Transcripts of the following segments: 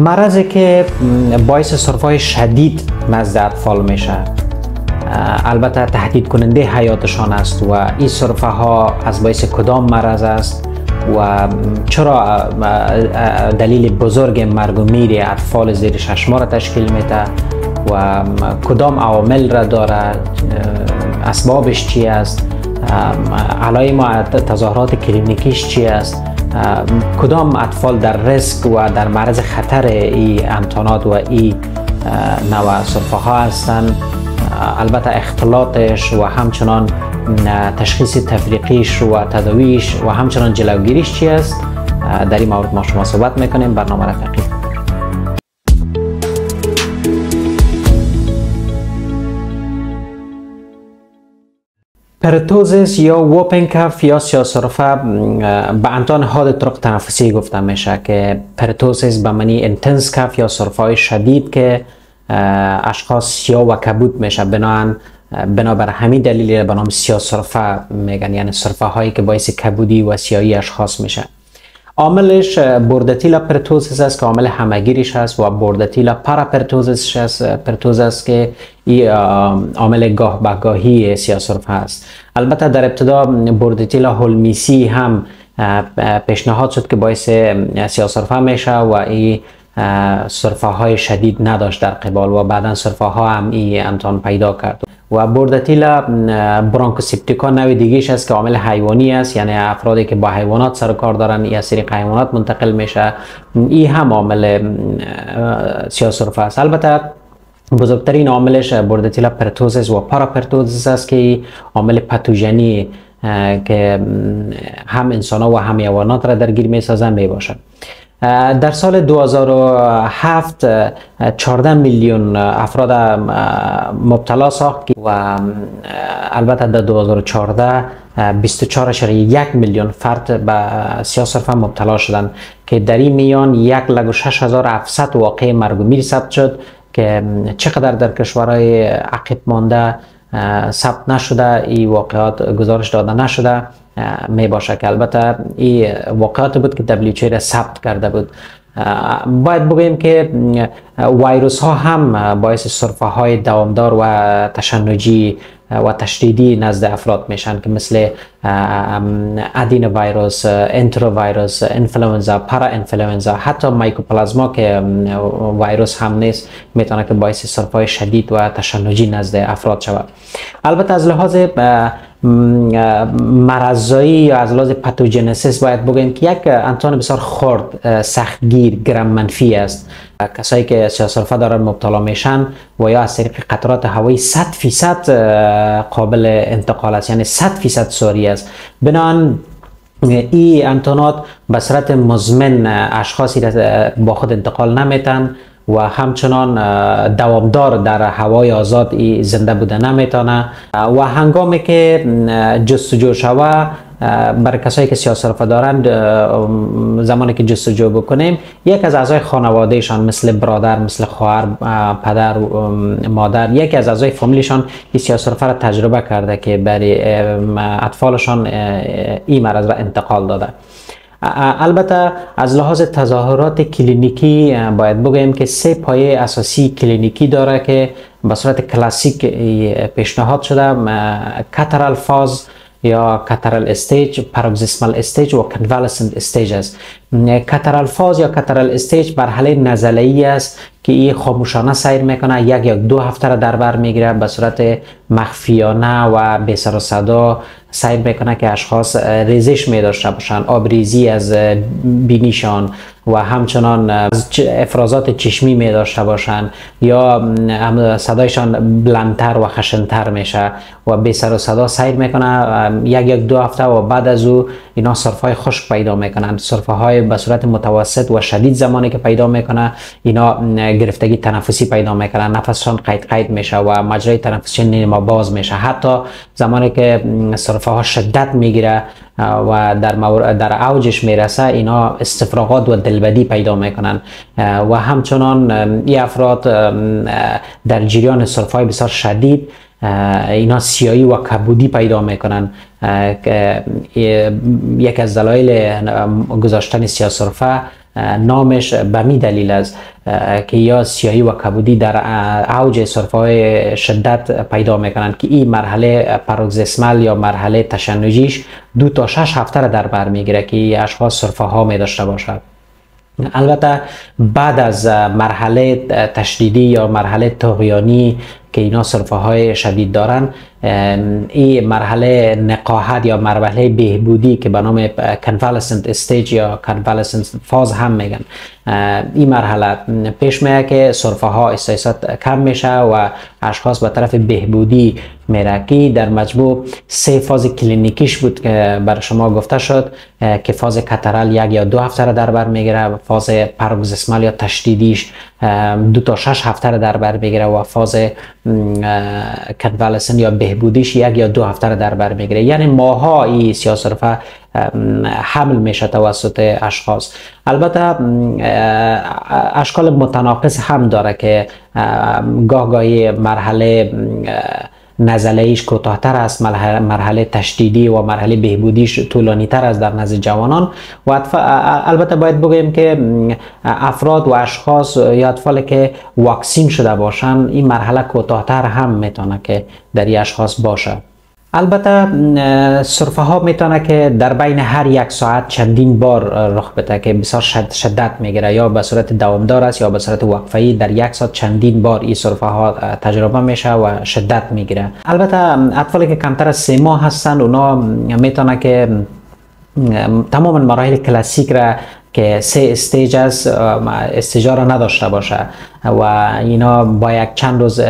مرضی که باعث سرفه شدید نزد اطفال میشه، البته تهدید کننده حیاتشان است و این سرفه ها از باعث کدام مرض است و چرا دلیل بزرگ مرگ و میر اطفال زیر 6 ماه را تشکیل میده و کدام عوامل را داره، اسبابش چی است، علائم و تظاهرات کلینیکیش چی است، کدام اطفال در ریسک و در معرض خطر این امتحانات و این نوع سرفه ها هستند. البته اختلاطش و همچنان تشخیص تفریقیش و تداویش و همچنان جلوگیریش چی است، در این مورد ما شما صحبت میکنیم. برنامه را تعقیب. پرتوزیس یا ووپینگ کف یا سیاه‌سرفه به عنوان حاد طرق تنفسی گفته میشه که پرتوزیس به معنی انتنس کف یا سرفه شدید که اشخاص سیاه و کبود میشه، بنابر همین دلیل به نام سیاه‌سرفه میگن، یعنی سرفه هایی که باعث کبودی و سیاهی اشخاص میشه. عاملش بورداتیلا پرتوزیس است که عامل همگیریش هست و بورداتیلا پاراپرتوزیس است که این عامل گاه به گاهی سیاه‌سرفه است. البته در ابتدا بورداتیلا هولمیسی هم پیشنهاد شد که باعث سیاه‌سرفه میشه و این سرفه های شدید نداشت در قبال و بعدا سرفه ها هم این امتحان پیدا کرد. و بورداتیلا برانکوسپتیکا نوع دیگهش است که عامل حیوانی است، یعنی افرادی که با حیوانات سر و کار دارن یا از طریق حیوانات منتقل میشه، این هم عامل سیاه‌سرفه است. البته بزرگترین عاملش بورداتیلا پرتوزیس و پاراپرتوزیس است که عامل پاتوژنی که هم انسان ها و هم حیوانات را درگیر میسازن می باشد. در سال 2007 14 میلیون افراد مبتلا ساخت و البته در 2014 24.1 میلیون فرد به سیاه‌سرفه مبتلا شدند که در این میان 1,6,700 واقعه مرگ و میر ثبت شد که چقدر در کشورهای عقب مانده ثبت نشده، این واقعات گزارش داده نشده می باشه که البته این واقعات بود که WHO را ثبت کرده بود. باید بگوییم که ویروس ها هم باعث سرفه های دوامدار و تشنجی و تشدیدی نزد افراد میشن که مثل ادینو ویروس، انترو ویروس، انفلوئنزا، پارا انفلوئنزا، حتی مایکوپلازما که ویروس هم نیست میتونه که باعث سرفه شدید و تشنجی نزد افراد شود. البته از لحاظ مرضایی یا از لحاظ پاتوژنسیس باید بگوییم که یک امتحان بسیار خرد، سختگیر، گرم منفی است. کسایی که سیاه‌سرفه دارن مبتلا میشن و یا از طریق قطرات هوایی 100% قابل انتقال است، یعنی 100% ساری است. بنابراین این امتحانات به صورت مزمن اشخاصی را با خود انتقال نمیتن و همچنان دوامدار در هوای آزاد زنده بوده نمیتونه و هنگامی که جستجو شوه برای کسایی که سیاه‌سرفه دارند، زمانی که جستجو بکنیم یک از اعضای خانوادهشان مثل برادر، مثل خواهر، پدر، مادر، یکی از اعضای فامیلشان این سیاه‌سرفه را تجربه کرده که برای اطفالشان این مرض را انتقال داده. البته از لحاظ تظاهرات کلینیکی باید بگوییم که 3 پایه اساسی کلینیکی داره که به صورت کلاسیک پیشنهاد شده: کاترال فاز یا کاترال استیج، پاروکسیسمال استیج و کنوالسنت استیج است. کاترال فاز یا کاترال استیج مرحله نزله‌ای است که این خاموشانه سیر میکنه، یک یا 2 هفته را در بر میگیره، به صورت مخفیانه و بی سر و صدا سیر میکنه که اشخاص ریزش می داشته باشند، آبریزی از بینیشان و همچنان افرازات چشمی می داشته باشند یا صدایشان بلندتر و خشنتر میشه و بی سر و صدا سیر میکنه یک یا 2 هفته و بعد از او اینا سرفه های خشک پیدا میکنن. سرفه های به صورت متوسط و شدید زمانی که پیدا میکنه اینا گرفتگی تنفسی پیدا میکنن، نفسشان قید میشه و مجرای تنفسی نیمه باز میشه. حتی زمانی که سرفه ها شدت میگیره و در اوجش میرسه اینا استفراغات و دلبدی پیدا میکنن و همچنان این افراد در جریان سرفه های بسیار شدید اینا سیاهی و کبودی پیدا میکنن که یک از دلایل گذاشتن سیاه‌سرفه نامش به می دلیل است که یا سیاهی و کبودی در اوج سرفه‌های شدت پیدا میکنند که این مرحله پاروکسیسمال یا مرحله تشنجیش 2 تا 6 هفته را در بر میگیره که این اشخاص سرفه ها می داشته باشد. البته بعد از مرحله تشدیدی یا مرحله طغیانی که اینا سرفه های شدید دارن، این مرحله نقاهت یا مرحله بهبودی که به نام convalescent stage یا convalescent فاز هم میگن، این مرحله پیش میاد که سرفه ها استیصد کم میشه و اشخاص به طرف بهبودی میره که در مجموع 3 فاز کلینیکیش بود که بر شما گفته شد که فاز کاترال 1 یا 2 هفته را در بر میگیره، فاز پاروکسیسمال یا تشدیدیش 2 تا 6 هفته را در بر میگیره و فاز کنوالسن یا بهبودیش 1 یا 2 هفته را در بر میگیره. یعنی ماها این سیاه‌سرفه حمل میشه توسط اشخاص. البته اشکال متناقض هم داره که گاهی مرحله نزله‌ایش کوتاه‌تر است، مرحله تشدیدی و مرحله بهبودیش طولانی‌تر است در نزد جوانان. و البته باید بگویم که افراد و اشخاص یا اطفالی که واکسین شده باشن این مرحله کوتاه‌تر هم میتونه که در این اشخاص باشه. البته سرفه ها میتونه که در بین هر 1 ساعت چندین بار رخ بده که بسیار شدت میگیره، یا به صورت دوامدار است یا به صورت وقفه‌ای. در 1 ساعت چندین بار این سرفه ها تجربه میشه و شدت میگیره. البته اطفالی که کمتر از 3 ماه هستند اونا میتونه که تمام مراحل کلاسیک را که 3 استیج است استیجا را نداشته باشه و اینا با یک چند روز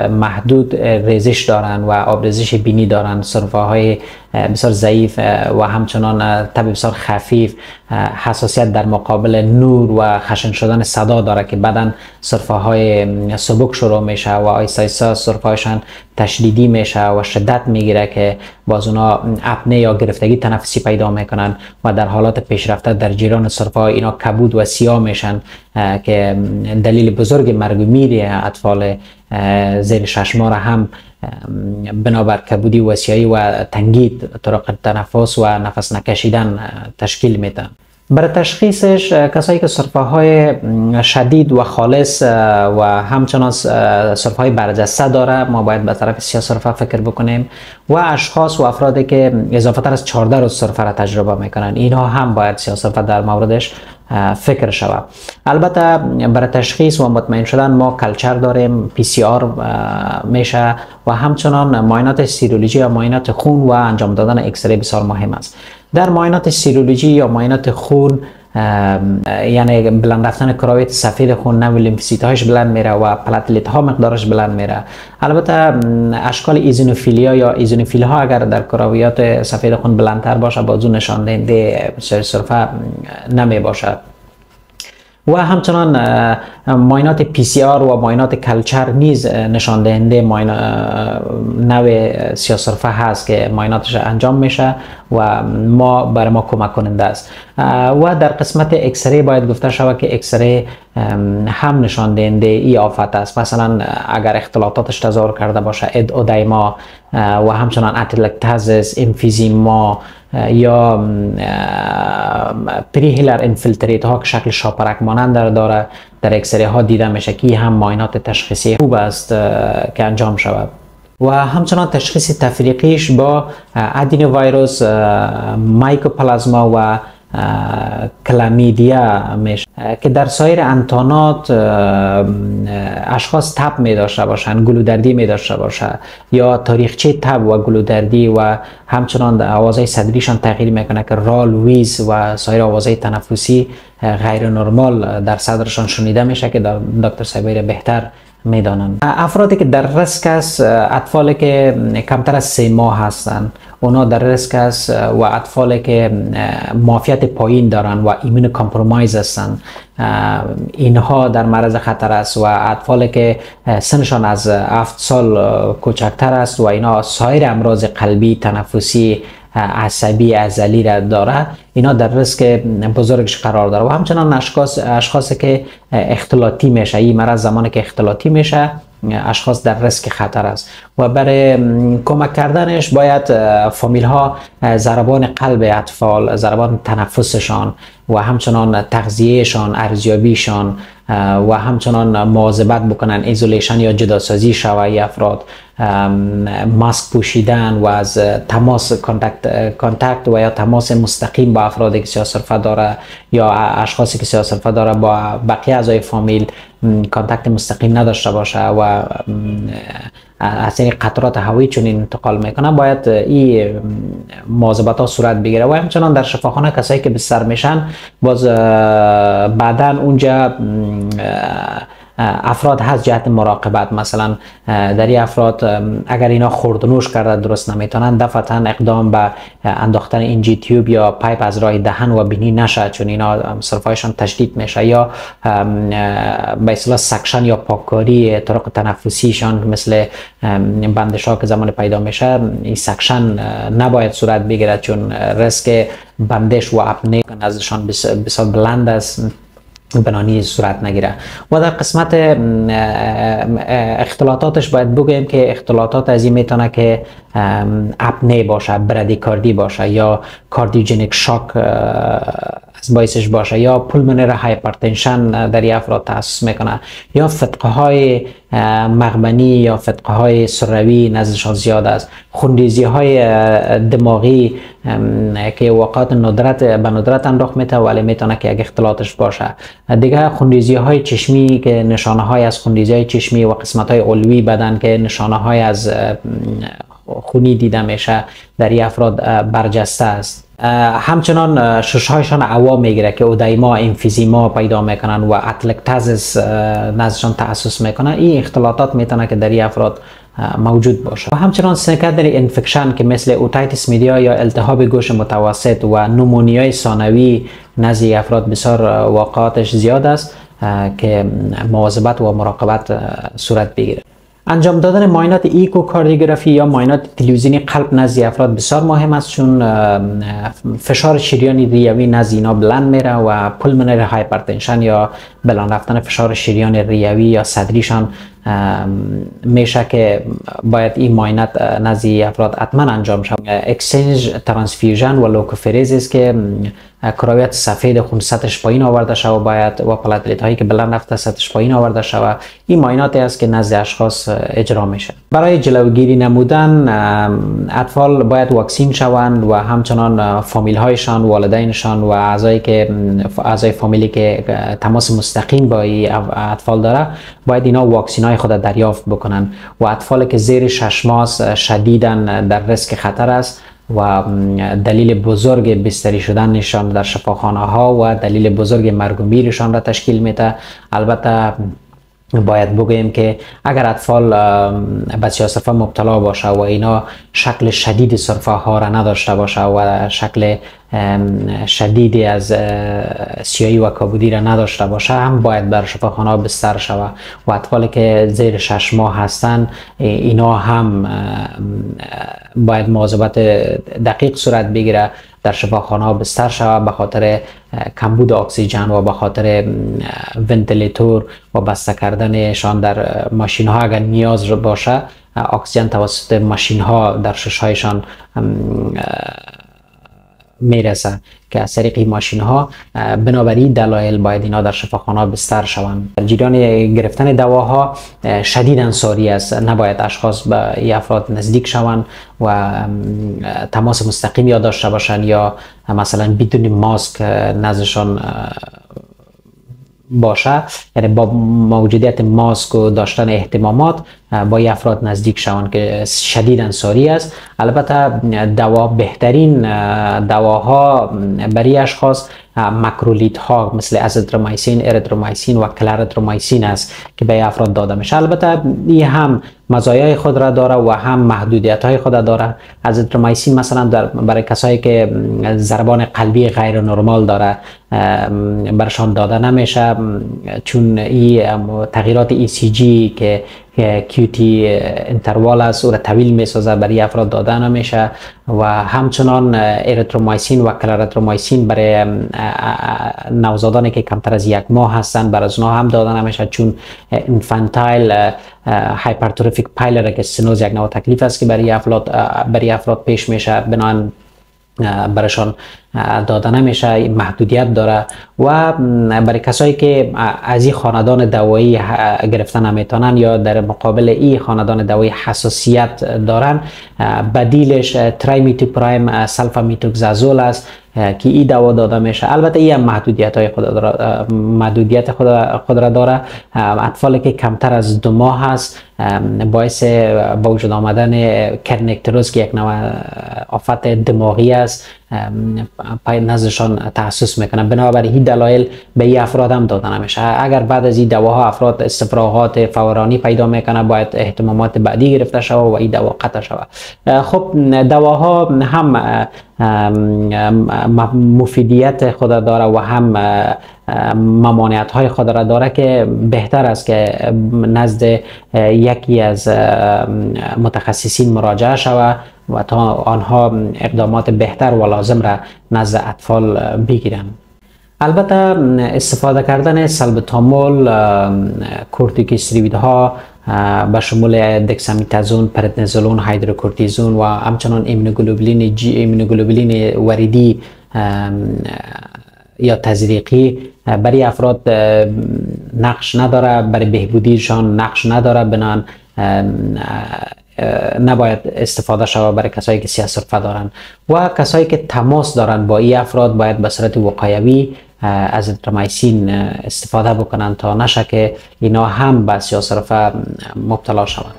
محدود ریزش دارن و آبریزش بینی دارن، سرفه های بسیار ضعیف و همچنان تب بسیار خفیف، حساسیت در مقابل نور و خشن شدن صدا داره که بعداً سرفه های سبک شروع میشه و آیسته آیسته سرفه هایشان تشدیدی میشه و شدت میگیره که باز اونا اپنه یا گرفتگی تنفسی پیدا میکنن و در حالات پیشرفته در جریان سرفه های اینا کبود و سیاه میشن که دلیل بزرگ مرگ و میر اطفال زیر 6 ماه هم بنابر کبودی و سیاهی و تنگی طرق تنفس و نفس نکشیدن تشکیل میده. برای تشخیصش کسایی که سرفه های شدید و خالص و همچنان سرفه های برجسته داره ما باید به طرف سیاه‌سرفه فکر بکنیم و اشخاص و افرادی که اضافه تر از 14 روز سرفه را تجربه میکنن اینها هم باید سیاه‌سرفه در موردش فکر شود. البته برای تشخیص و مطمئن شدن ما کلچر داریم، PCR میشه و همچنان معاینات سیرولوژی یا معاینات خون و انجام دادن اکسره بسیار مهم است. در معاینات سیرولوژی یا معاینات خون یعنی بلند رفتن کرویت سفید خون، نوع لیمفوسیت هاش بلند میره و پلاتلیت ها مقدارش بلند میره. البته اشکال ایزونوفیلیا یا ایزونوفیل ها اگر در کرویات سفید خون بلندتر باشه بازو نشان دهنده سرفه نمی باشد. و همچنان معاینات PCR و معاینات کلچر نیز نشان دهنده نوع سیاه‌سرفه هست که معایناتش انجام میشه و برای ما کمک کننده است. و در قسمت اکسره باید گفته شود که اکسره هم نشان دهنده ای آفت است. مثلا اگر اختلاطاتش تظاهر کرده باشه ادودیما و همچنان اتلکتازیس، امفیزیما یا پریهیلر انفیلتریت ها که شکل شاپرک مانند داره در اکسره ها دیده میشه که هم معاینات تشخیصی خوب است که انجام شود. و همچنان تشخیص تفریقیش با ادینوویروس، مایکوپلازما و کلامیدیا میشه که در سایر انتانات اشخاص تب می داشته باشند، گلودردی می داشته باشه یا تاریخچه تب و گلودردی و همچنان آوازهای صدریشان تغییر میکنه که رال، ویز و سایر آوازهای تنفسی غیر نرمال در صدرشان شنیده میشه که دکتر سایبری بهتر میدانند. افرادی که در ریسک است اطفالی که کمتر از 3 ماه هستند اونا در ریسک است و اطفالی که معافیت پایین دارن و ایمون کامپرومایز هستند اینها در معرض خطر است و اطفالی که سنشان از 7 سال کوچکتر است و اینا سایر امراض قلبی، تنفسی، عصبی ازلی را داره اینا در ریسک بزرگش قرار داره. و همچنان اشخاصی که اختلاطی میشه، این مرض زمانی که اختلاطی میشه اشخاص در ریسک خطر است و برای کمک کردنش باید فامیل ها ضربان قلب اطفال، ضربان تنفسشان و همچنان تغذیهشان، ارزیابیشان و همچنان مواظبت بکنن ایزولیشن یا جداسازی شوی افراد، ماسک پوشیدن و از تماس کانتکت و یا تماس مستقیم با افرادی که سیاه‌سرفه داره یا اشخاصی که سیاه‌سرفه داره با بقیه اعضای فامیل کانتکت مستقیم نداشته باشه و از طریق قطرات هوایی چون انتقال میکنه، باید این مواظبت ها صورت بگیره. و همچنان در شفاخانه کسایی که بستر میشن باز بعدا اونجا افراد هست جهت مراقبت، مثلا در این افراد اگر اینا خورد و نوش کرده درست نمیتونن دفعتا اقدام به انداختن انجی تیوب یا پایپ از راه دهن و بینی نشه چون اینا صرفایشان تشدید میشه، یا به اصطلاح سکشن یا پاککاری طرق تنفسیشان مثل بندش ها که زمان پیدا میشه این سکشن نباید صورت بگیرد چون ریسک بندش و اپنه نزدشان بسیار بلند است، بنانی صورت نگیره. و در قسمت اختلاطاتش باید بگویم که اختلاطات از این میتونه که اپنه باشه، برادیکاردی باشه یا کاردیوجنیک شاک از باعثش باشه یا پولمونری هایپرتنشن در این افراد تأسس میکنه یا فتقه های مغبنی یا فتقه های سروی نزدشان زیاد است، خونریزی های دماغی که وقات به ندرت انداخت میته ولی میتونه که یک اختلاطش باشه. دیگه خونریزی های چشمی که نشانه های از خونریزی های چشمی و قسمت های علوی بدن که نشانه های از خونی دیده میشه در این افراد برجسته است. همچنان ششهایشان عوا میگیره که اودایما، انفیزیما پیدا میکنن و اتلکتازیس نزدشان تأسس میکنه. این اختلاطات میتونه که در این افراد موجود باشه. و همچنان سکندری انفکشن که مثل اوتایتیس میدیا یا التهاب گوش متوسط و نمونیای ثانوی نزد افراد بسیار واقعاتش زیاد است که مواظبت و مراقبت صورت بگیره. انجام دادن معاینات ایکوکاردیوگرافی یا معاینات تلویزیونی قلب نزد افراد بسیار مهم است چون فشار شریان ریوی نزد اینا بلند میره و پولمونری هایپرتنشن یا بلند رفتن فشار شریان ریوی یا صدریشان میشه که باید این معاینات نزد افراد حتما انجام شود. اکسچنج ترانسفیوژن و لوکوفریزیس که کرویات سفید خون سطحش پایین آورده شود باید و پلاتلیت هایی که بلند رفته سطحش پایین آورده شود. این معایناتی است که نزد اشخاص اجرا میشه. برای جلوگیری نمودن اطفال باید واکسین شوند و همچنان فامیل هایشان، والدینشان و اعضای فامیلی که تماس مستقیم با این اطفال داره باید اینا واکسین های خود دریافت بکنن. و اطفالی که زیر 6 ماه شدیداً در ریسک خطر است و دلیل بزرگ بستری شدنشان در شفاخانه ها و دلیل بزرگ مرگ و میرشان را تشکیل میده. البته باید بگویم که اگر اطفال به سیاه‌سرفه مبتلا باشه و اینا شکل شدید سرفه ها را نداشته باشه و شکل شدیدی از سیاهی و کبودی را نداشته باشه هم باید بر شفاخانه بستر شود. و اطفالی که زیر 6 ماه هستند اینا هم باید مواظبت دقیق صورت بگیره، در شفاخانه بستر شود به خاطر کمبود اکسیژن و به خاطر ونتیلیتور و بسته کردنشان در ماشین ها اگر نیاز باشه اکسیژن توسط ماشین ها در ششهایشان میرسه که از طریق این ماشین ها بنابراین دلایل باید اینا در شفاخانه بستر شوند. در جریان گرفتن دواها شدیداً ساری است، نباید اشخاص به این افراد نزدیک شوند و تماس مستقیم یا داشته باشند یا مثلا بدون ماسک نزدشان باشه، یعنی با موجودیت ماسک و داشتن اهتمامات با افراد نزدیک شوند که شدیداً ساری است. البته بهترین دواها برای اشخاص ماکرولیت ها مثل ازیترومایسین، اریترومایسین و کلاریترومایسین است که به افراد داده میشه. البته این هم مزایای خود را داره و هم محدودیت های خود را داره. ازیترومایسین مثلا برای کسایی که ضربان قلبی غیر نرمال داره برشان داده نمیشه چون این تغییرات ECG که QT انتروال است او را طویل میسازه، برای افراد داده نمیشه. و همچنان اریترومایسین و کلاریترومایسین برای نوزادانی که کمتر از 1 ماه هستند برای اونها هم داده نمیشه چون انفانتایل هایپرتروفیک پایلور که استنوز یک نوع تکلیف است که برای افراد پیش میشه. بنابراین برشان داده نمیشه، محدودیت داره و برای کسایی که از این خاندان دوایی گرفتن نمیتونن یا در مقابل این خاندان دوایی حساسیت دارن، بدیلش تریمیتوپرایم سلفامیتوکسازول است که این دوا داده میشه. البته این محدودیت های خود را داره. اطفالی که کمتر از 2 ماه هست باعث با وجود آمدن کرنکتروز که یک نوع آفت دماغی است پای نزدشان تخصص میکنه. بنابراین این دلایل به این افراد هم داده نمیشه. اگر بعد از این دواها افراد استفراغات فورانی پیدا میکنه باید اهتمامات بعدی گرفته شود و این دوا قطع شود. خب دواها هم مفیدیت خود داره و هم ممانعت های خود را داره که بهتر است که نزد یکی از متخصصین مراجعه شود و تا آنها اقدامات بهتر و لازم را نزد اطفال بگیرند. البته استفاده کردن سلبوتامول، کورتیکوستروئیدها به شمول دکسامیتازون، پردنیزولون، هیدروکورتیزون و همچنان ایمونوگلوبولین وریدی یا تزریقی برای افراد نقش نداره، برای بهبودیشان نقش نداره، بنابراین نباید استفاده شود برای کسایی که سیاه‌سرفه دارن و کسایی که تماس دارن با این افراد باید به صورت وقایوی از ازیترومایسین استفاده بکنن تا نشه که اینا هم به سیاه‌سرفه مبتلا شوند.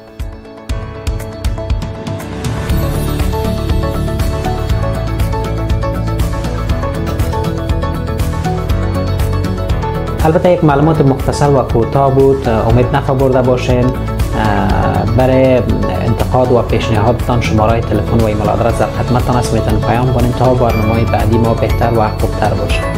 البته یک معلومات مختصر و کوتاه بود. امید نفع برده باشین. برای انتقاد و پیشنهادتان شماره تلفن و ایمیل آدرس در خدمتتان است. میتونید پیام کنید تا برنامه بعدی ما بهتر و خوبتر باشه.